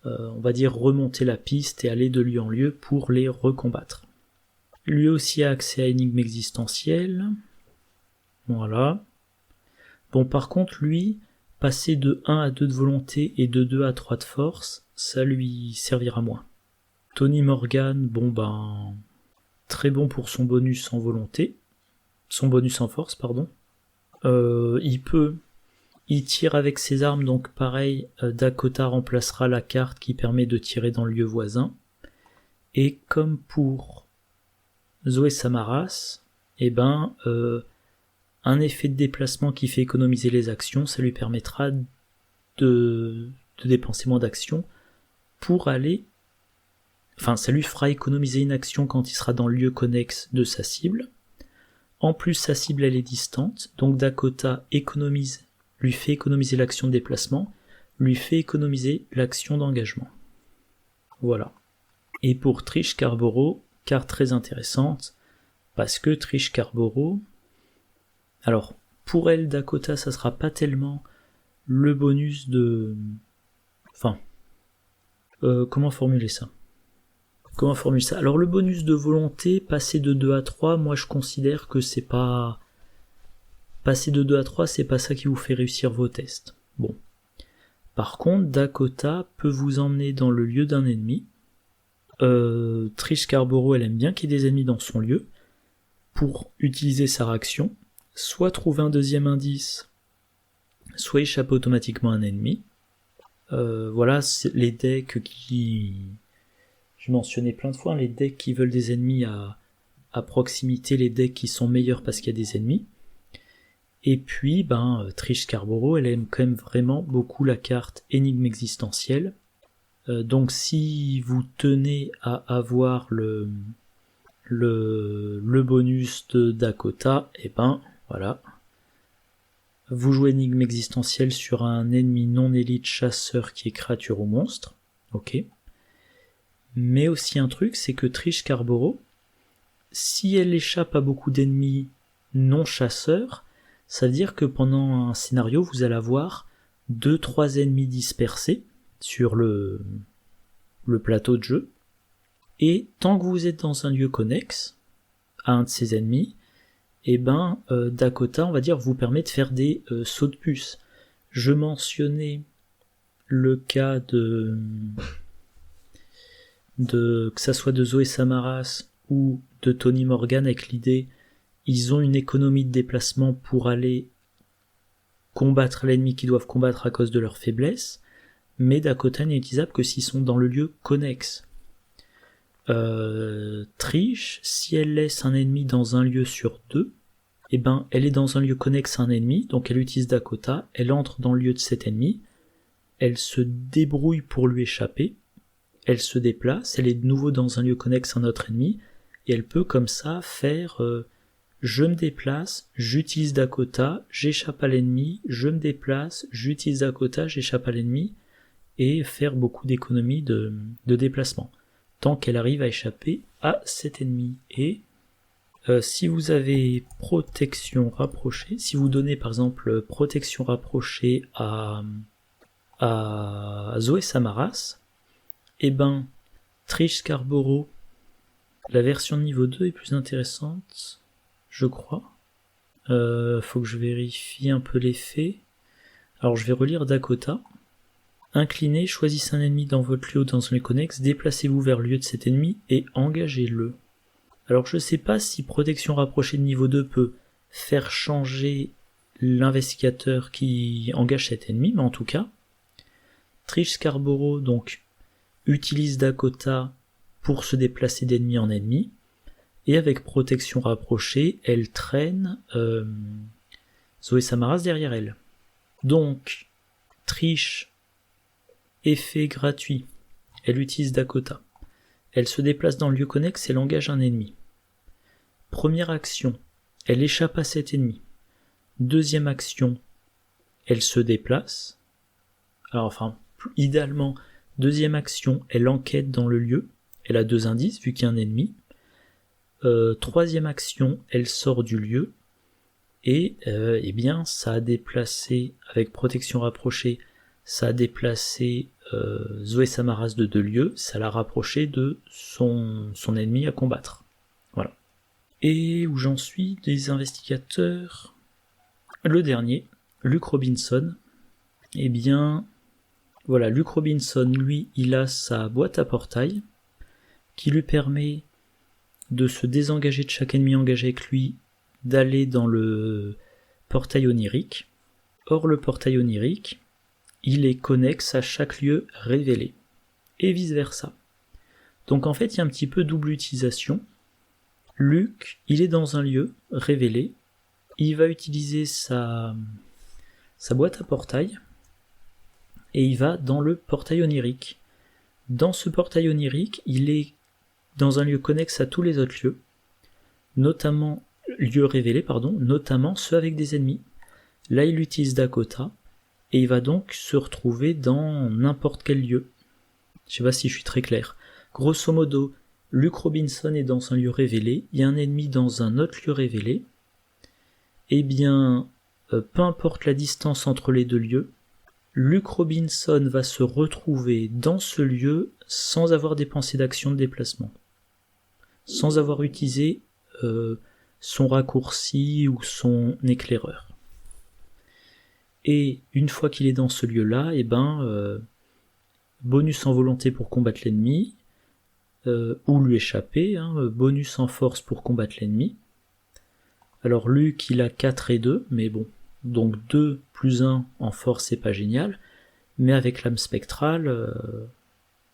on va dire, remonter la piste et aller de lieu en lieu pour les recombattre. Lui aussi a accès à énigmes existentielles. Voilà. Bon, par contre, lui, passer de 1 à 2 de volonté et de 2 à 3 de force, ça lui servira moins. Tony Morgan, bon ben, très bon pour son bonus en volonté. Son bonus en force, pardon. Il tire avec ses armes, donc pareil, Dakota remplacera la carte qui permet de tirer dans le lieu voisin. Et comme pour Zoé Samaras, un effet de déplacement qui fait économiser les actions, ça lui permettra de dépenser moins d'actions pour aller... Enfin, ça lui fera économiser une action quand il sera dans le lieu connexe de sa cible. En plus, sa cible, elle est distante, donc Dakota lui fait économiser l'action de déplacement, lui fait économiser l'action d'engagement. Voilà. Et pour Trish Carboro, carte très intéressante, parce que Trish Carboro... Alors, pour elle, Dakota, ça sera pas tellement le bonus de... Enfin... comment formuler ça ? Alors le bonus de volonté, passer de 2 à 3, moi je considère que c'est pas... Passer de 2 à 3, c'est pas ça qui vous fait réussir vos tests. Bon. Par contre, Dakota peut vous emmener dans le lieu d'un ennemi. Trish Carboro, elle aime bien qu'il y ait des ennemis dans son lieu. Pour utiliser sa réaction, soit trouver un deuxième indice, soit échapper automatiquement à un ennemi. Voilà, c'est les decks qui... Je mentionnais plein de fois, les decks qui veulent des ennemis à proximité, les decks qui sont meilleurs parce qu'il y a des ennemis. Et puis, Trish Carboro, elle aime quand même vraiment beaucoup la carte énigme existentielle. Donc si vous tenez à avoir le bonus de Dakota, voilà. Vous jouez énigme existentielle sur un ennemi non élite chasseur qui est créature ou monstre. Ok. Mais aussi un truc, c'est que Trish Carboro, si elle échappe à beaucoup d'ennemis non chasseurs, ça veut dire que pendant un scénario, vous allez avoir 2-3 ennemis dispersés sur le plateau de jeu. Et tant que vous êtes dans un lieu connexe à un de ces ennemis, Dakota, on va dire, vous permet de faire des sauts de puce. Je mentionnais le cas de que ça soit de Zoé Samaras ou de Tony Morgan, avec l'idée, ils ont une économie de déplacement pour aller combattre l'ennemi qu'ils doivent combattre à cause de leur faiblesse, mais Dakota n'est utilisable que s'ils sont dans le lieu connexe. Trish, si elle laisse un ennemi dans un lieu sur 2, elle est dans un lieu connexe à un ennemi, donc elle utilise Dakota, elle entre dans le lieu de cet ennemi, elle se débrouille pour lui échapper, elle se déplace, elle est de nouveau dans un lieu connexe à un autre ennemi, et elle peut comme ça faire je me déplace, j'utilise Dakota, j'échappe à l'ennemi, je me déplace, j'utilise Dakota, j'échappe à l'ennemi, et faire beaucoup d'économies de déplacement, tant qu'elle arrive à échapper à cet ennemi. Et si vous avez protection rapprochée, si vous donnez par exemple protection rapprochée à Zoé Samaras, Trish Carboro, la version niveau 2 est plus intéressante, je crois. Faut que je vérifie un peu les faits. Alors je vais relire Dakota. Inclinez, choisissez un ennemi dans votre lieu ou dans un lieu connexe, déplacez-vous vers le lieu de cet ennemi et engagez-le. Alors je sais pas si protection rapprochée de niveau 2 peut faire changer l'investigateur qui engage cet ennemi, mais en tout cas, Trish Carboro donc utilise Dakota pour se déplacer d'ennemi en ennemi, et avec protection rapprochée, elle traîne Zoé Samaras derrière elle. Donc, Trish, effet gratuit, elle utilise Dakota. Elle se déplace dans le lieu connexe et elle engage un ennemi. Première action, elle échappe à cet ennemi. Deuxième action, elle se déplace. Alors idéalement, deuxième action, elle enquête dans le lieu. elle a 2 indices vu qu'il y a un ennemi. Troisième action, elle sort du lieu, et eh bien ça a déplacé, avec protection rapprochée, ça a déplacé Zoé Samaras de 2 lieux, ça l'a rapproché de son ennemi à combattre. Voilà. Et où j'en suis des investigateurs, le dernier, Luke Robinson. Eh bien, voilà, Luke Robinson, lui, il a sa boîte à portail, qui lui permet de se désengager de chaque ennemi engagé avec lui, d'aller dans le portail onirique. Or, le portail onirique, il est connexe à chaque lieu révélé, et vice-versa. Donc en fait, il y a un petit peu double utilisation. Luke, il est dans un lieu révélé, il va utiliser sa boîte à portail, et il va dans le portail onirique. Dans ce portail onirique, il est dans un lieu connexe à tous les autres lieux, notamment ceux avec des ennemis. Là, il utilise Dakota, et il va donc se retrouver dans n'importe quel lieu. Je sais pas si je suis très clair. Grosso modo, Luke Robinson est dans un lieu révélé, il y a un ennemi dans un autre lieu révélé. Eh bien, peu importe la distance entre les 2 lieux, Luke Robinson va se retrouver dans ce lieu sans avoir dépensé d'action de déplacement, sans avoir utilisé son raccourci ou son éclaireur. Et une fois qu'il est dans ce lieu-là, eh ben, bonus en volonté pour combattre l'ennemi, ou lui échapper, bonus en force pour combattre l'ennemi. Alors Luke, il a 4 et 2, mais bon, donc 2 plus 1 en force, c'est pas génial, mais avec l'âme spectrale,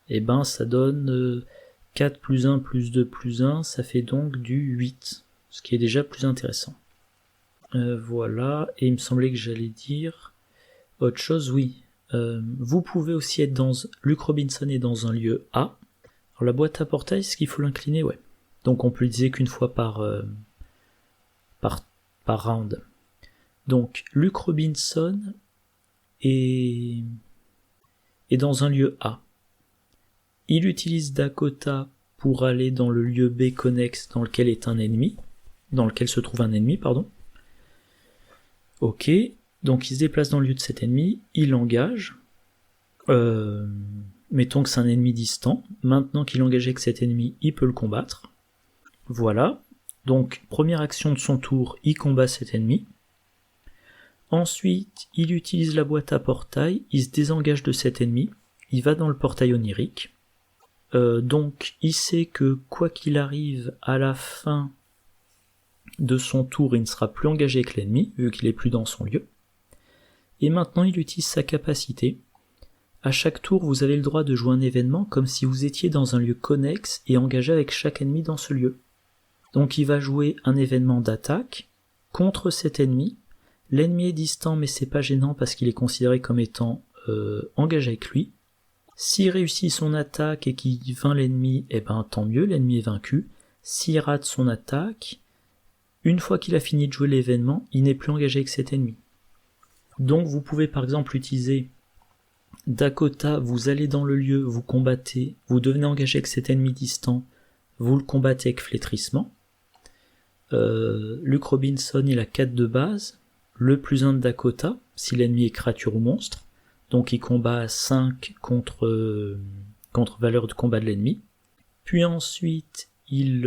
eh ben ça donne 4 plus 1 plus 2 plus 1, ça fait donc du 8, ce qui est déjà plus intéressant. Voilà, et il me semblait que j'allais dire autre chose, oui. Vous pouvez aussi être dans... Luke Robinson est dans un lieu A. Alors la boîte à portail, est-ce qu'il faut l'incliner? Ouais. Donc on peut l'utiliser qu'une fois par round. Donc Luke Robinson est dans un lieu A. Il utilise Dakota pour aller dans le lieu B connexe dans lequel se trouve un ennemi, pardon. Ok, donc il se déplace dans le lieu de cet ennemi, il engage. Mettons que c'est un ennemi distant. Maintenant qu'il est engagé avec cet ennemi, il peut le combattre. Voilà. Donc, première action de son tour, il combat cet ennemi. Ensuite, il utilise la boîte à portail, il se désengage de cet ennemi, il va dans le portail onirique. Donc, il sait que quoi qu'il arrive, à la fin de son tour, il ne sera plus engagé avec l'ennemi, vu qu'il est plus dans son lieu. Et maintenant, il utilise sa capacité. À chaque tour, vous avez le droit de jouer un événement comme si vous étiez dans un lieu connexe et engagé avec chaque ennemi dans ce lieu. Donc il va jouer un événement d'attaque contre cet ennemi. L'ennemi est distant, mais c'est pas gênant parce qu'il est considéré comme étant engagé avec lui. S'il réussit son attaque et qu'il vainc l'ennemi, eh ben tant mieux, l'ennemi est vaincu. S'il rate son attaque, une fois qu'il a fini de jouer l'événement, il n'est plus engagé avec cet ennemi. Donc vous pouvez par exemple utiliser Dakota, vous allez dans le lieu, vous combattez, vous devenez engagé avec cet ennemi distant, vous le combattez avec flétrissement. Luke Robinson, il a 4 de base, le plus 1 de Dakota, si l'ennemi est créature ou monstre, donc il combat 5 contre valeur de combat de l'ennemi. Puis ensuite, il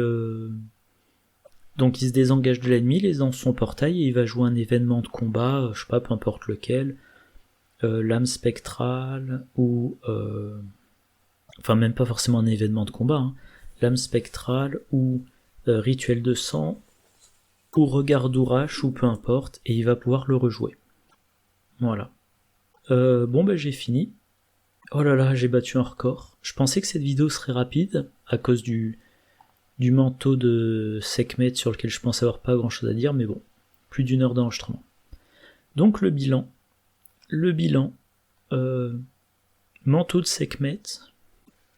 se désengage de l'ennemi, il est dans son portail et il va jouer un événement de combat, je sais pas, peu importe lequel, l'âme spectrale ou enfin même pas forcément un événement de combat, l'âme spectrale ou rituel de sang ou regard d'Ourache ou peu importe, et il va pouvoir le rejouer. Voilà. J'ai fini. Oh là là, j'ai battu un record. Je pensais que cette vidéo serait rapide à cause du manteau de Sekhmet sur lequel je pense avoir pas grand chose à dire, mais bon, plus d'1 heure d'enregistrement. Donc le bilan, manteau de Sekhmet,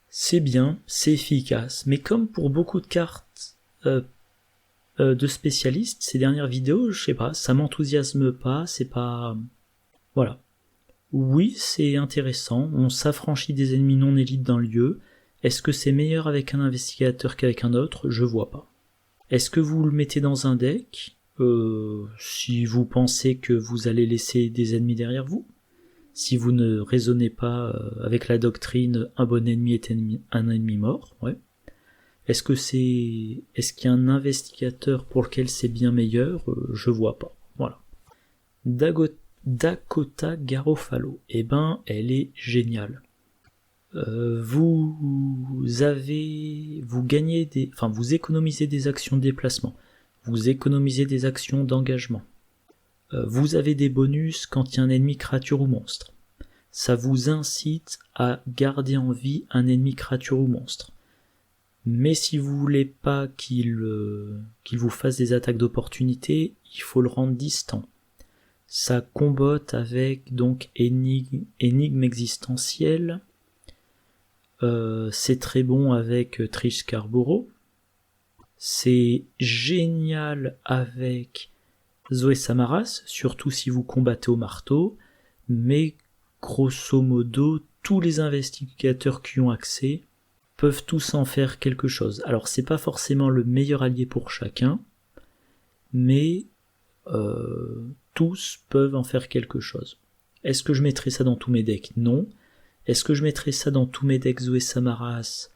c'est bien, c'est efficace, mais comme pour beaucoup de cartes de spécialistes, ces dernières vidéos, je sais pas, ça m'enthousiasme pas, c'est pas... Voilà. Oui, c'est intéressant, on s'affranchit des ennemis non élites d'un lieu, Est-ce que c'est meilleur avec un investigateur qu'avec un autre? Je vois pas. Est-ce que vous le mettez dans un deck si vous pensez que vous allez laisser des ennemis derrière vous? Si vous ne raisonnez pas avec la doctrine un bon ennemi est un ennemi mort, ouais. Est-ce qu'il y a un investigateur pour lequel c'est bien meilleur? Je vois pas. Voilà. Dakota Garofalo, eh ben, elle est géniale. Vous économisez des actions de déplacement, vous économisez des actions d'engagement. Vous avez des bonus quand il y a un ennemi créature ou monstre. Ça vous incite à garder en vie un ennemi créature ou monstre. Mais si vous voulez pas qu'il vous fasse des attaques d'opportunité, il faut le rendre distant. Ça combotte avec donc énigme existentielle. C'est très bon avec Trish Scarborough. C'est génial avec Zoé Samaras, surtout si vous combattez au marteau, mais grosso modo, tous les investigateurs qui ont accès peuvent tous en faire quelque chose. Alors c'est pas forcément le meilleur allié pour chacun, mais tous peuvent en faire quelque chose. Est-ce que je mettrai ça dans tous mes decks? Non. Est-ce que je mettrai ça dans tous mes decks Zoé Samaras?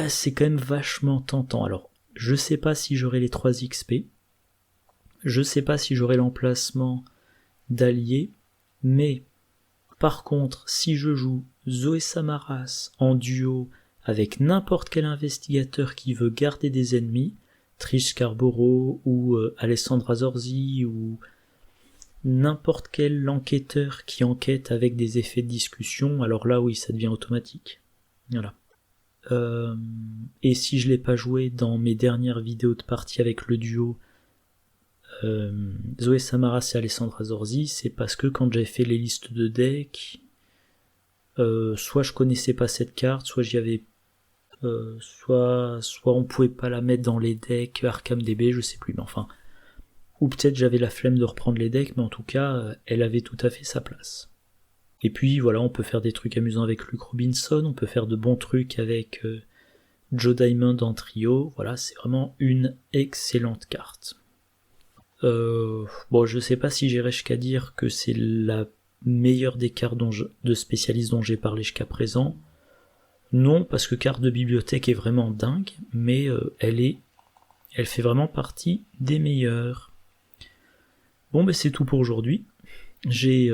C'est quand même vachement tentant. Alors, je sais pas si j'aurai les 3 XP, je sais pas si j'aurai l'emplacement d'alliés, mais par contre, si je joue Zoé Samaras en duo avec n'importe quel investigateur qui veut garder des ennemis, Trish Scarborough ou Alessandra Zorzi ou n'importe quel enquêteur qui enquête avec des effets de discussion, alors là oui, ça devient automatique. Voilà. Et si je l'ai pas joué dans mes dernières vidéos de partie avec le duo Zoé Samaras et Alessandra Zorzi, c'est parce que quand j'avais fait les listes de decks, soit je connaissais pas cette carte, soit j'y avais soit on pouvait pas la mettre dans les decks Arkham DB, je sais plus, mais enfin, ou peut-être j'avais la flemme de reprendre les decks, mais en tout cas, elle avait tout à fait sa place. Et puis voilà, on peut faire des trucs amusants avec Luke Robinson, on peut faire de bons trucs avec Joe Diamond en trio, voilà, c'est vraiment une excellente carte. Bon, je sais pas si j'irai jusqu'à dire que c'est la meilleure des cartes de spécialistes dont j'ai parlé jusqu'à présent. Non, parce que carte de bibliothèque est vraiment dingue, mais elle fait vraiment partie des meilleures. Bon, ben c'est tout pour aujourd'hui. J'ai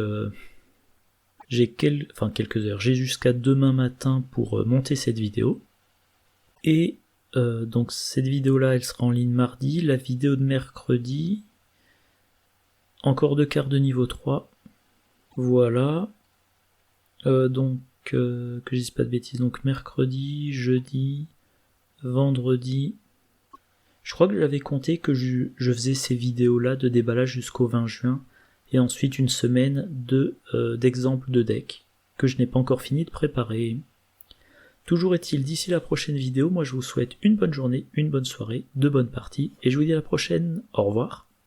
quelques heures. J'ai jusqu'à demain matin pour monter cette vidéo. Et donc cette vidéo-là, elle sera en ligne mardi. La vidéo de mercredi, encore 2 cartes de niveau 3. Voilà. Donc, que je dise pas de bêtises. Donc mercredi, jeudi, vendredi. Je crois que j'avais compté que je faisais ces vidéos-là de déballage jusqu'au 20 juin. Et ensuite une semaine d'exemples de deck que je n'ai pas encore fini de préparer. Toujours est-il, d'ici la prochaine vidéo, moi je vous souhaite une bonne journée, une bonne soirée, de bonnes parties, et je vous dis à la prochaine, au revoir.